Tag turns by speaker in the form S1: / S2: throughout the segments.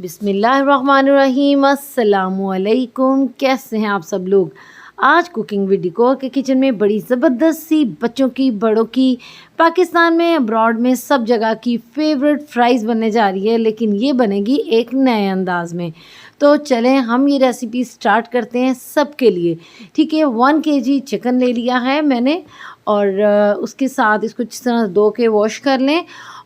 S1: बिस्मिल्लाहिर्रहमानिर्रहीम, अस्सलामुअलैकुम। कैसे हैं आप सब लोग। आज कुकिंग विद डिकोर के किचन में बड़ी ज़बरदस्त सी बच्चों की, बड़ों की, पाकिस्तान में, अब्रॉड में, सब जगह की फेवरेट फ्राइज़ बनने जा रही है, लेकिन ये बनेगी एक नए अंदाज में। तो चलें हम ये रेसिपी स्टार्ट करते हैं सबके लिए। ठीक है, 1 kg चिकन ले लिया है मैंने और उसके साथ इसको अच्छी तरह धो के वॉश कर लें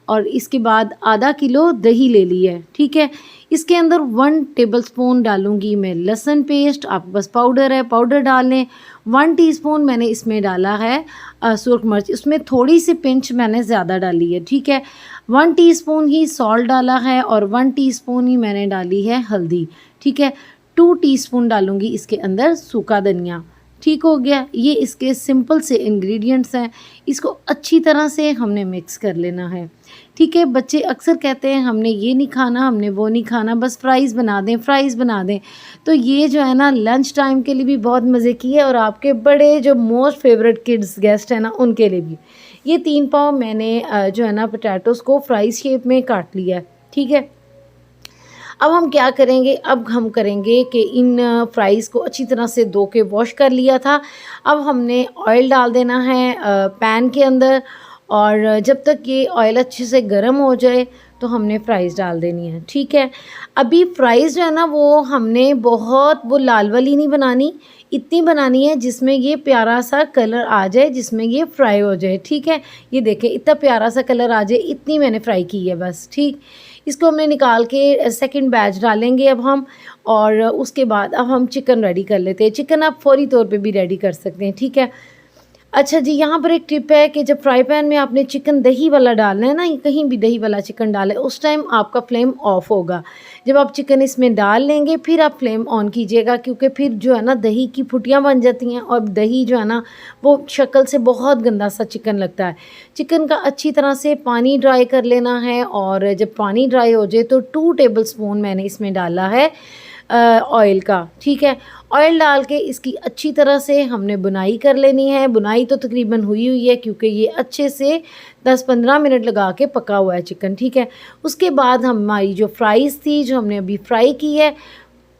S1: और इसके बाद आधा किलो दही ले ली है। ठीक है, इसके अंदर 1 टेबलस्पून डालूंगी मैं लहसुन पेस्ट। आपके पास पाउडर है, पाउडर डाल लें। 1 टीस्पून मैंने इसमें डाला है सुरख मिर्च, इसमें थोड़ी सी पिंच मैंने ज़्यादा डाली है। ठीक है, 1 टीस्पून ही सॉल्ट डाला है और 1 टीस्पून ही मैंने डाली है हल्दी। ठीक है, 2 टीस्पून डालूंगी इसके अंदर सूखा धनिया। ठीक हो गया, ये इसके सिंपल से इंग्रेडिएंट्स हैं। इसको अच्छी तरह से हमने मिक्स कर लेना है। ठीक है, बच्चे अक्सर कहते हैं हमने ये नहीं खाना, हमने वो नहीं खाना, बस फ्राइज़ बना दें, फ्राइज़ बना दें। तो ये जो है ना लंच टाइम के लिए भी बहुत मज़े की है और आपके बड़े जो मोस्ट फेवरेट किड्स गेस्ट हैं ना उनके लिए भी। ये 3 पाव मैंने जो है ना पोटैटोज़ को फ्राइज़ शेप में काट लिया है। ठीक है, अब हम क्या करेंगे, अब हम करेंगे कि इन फ्राइज़ को अच्छी तरह से धो के वॉश कर लिया था। अब हमने ऑयल डाल देना है पैन के अंदर और जब तक ये ऑयल अच्छे से गर्म हो जाए तो हमने फ्राइज़ डाल देनी है। ठीक है, अभी फ्राइज़ जो है ना वो हमने बहुत वो लाल वाली नहीं बनानी, इतनी बनानी है जिसमें ये प्यारा सा कलर आ जाए, जिसमें ये फ्राई हो जाए। ठीक है, ये देखें इतना प्यारा सा कलर आ जाए, इतनी मैंने फ्राई की है बस। ठीक, इसको हमने निकाल के सेकंड बैच डालेंगे अब हम और उसके बाद अब हम चिकन रेडी कर लेते हैं। चिकन आप फौरी तौर पे भी रेडी कर सकते हैं। ठीक है, अच्छा जी, यहाँ पर एक टिप है कि जब फ्राई पैन में आपने चिकन दही वाला डालना है ना, कहीं भी दही वाला चिकन डालें उस टाइम आपका फ्लेम ऑफ होगा। जब आप चिकन इसमें डाल लेंगे फिर आप फ्लेम ऑन कीजिएगा, क्योंकि फिर जो है ना दही की फुटियाँ बन जाती हैं और दही जो है ना वो शक्ल से बहुत गंदा सा चिकन लगता है। चिकन का अच्छी तरह से पानी ड्राई कर लेना है और जब पानी ड्राई हो जाए तो 2 टेबलस्पून मैंने इसमें डाला है ऑयल का। ठीक है, ऑयल डाल के इसकी अच्छी तरह से हमने बुनाई कर लेनी है। बुनाई तो तकरीबन हुई है क्योंकि ये अच्छे से 10-15 मिनट लगा के पका हुआ है चिकन। ठीक है, उसके बाद हमारी जो फ्राइज़ थी जो हमने अभी फ्राई की है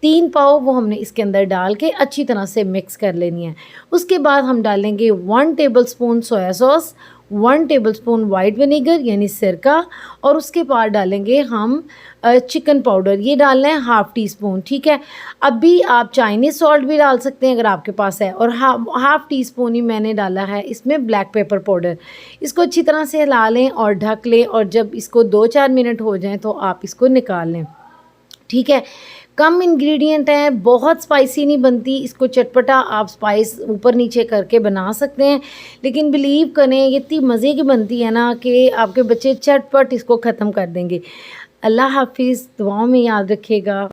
S1: 3 पाव, वो हमने इसके अंदर डाल के अच्छी तरह से मिक्स कर लेनी है। उसके बाद हम डालेंगे 1 tablespoon soya sauce, 1 tablespoon white vinegar यानी सिरका और उसके बाद डालेंगे हम चिकन पाउडर, ये डालना है 1/2 टीस्पून। ठीक है, अभी आप चाइनीज़ सॉल्ट भी डाल सकते हैं अगर आपके पास है और 1/2 टीस्पून ही मैंने डाला है इसमें ब्लैक पेपर पाउडर। इसको अच्छी तरह से हिला लें और ढक लें और जब इसको 2-4 मिनट हो जाएं तो आप इसको निकाल लें। ठीक है, कम इंग्रेडिएंट हैं, बहुत स्पाइसी नहीं बनती, इसको चटपटा आप स्पाइस ऊपर नीचे करके बना सकते हैं, लेकिन बिलीव करें ये इतनी मज़े की बनती है ना कि आपके बच्चे चटपट इसको ख़त्म कर देंगे। अल्लाह हाफिज़, दुआओं में याद रखिएगा।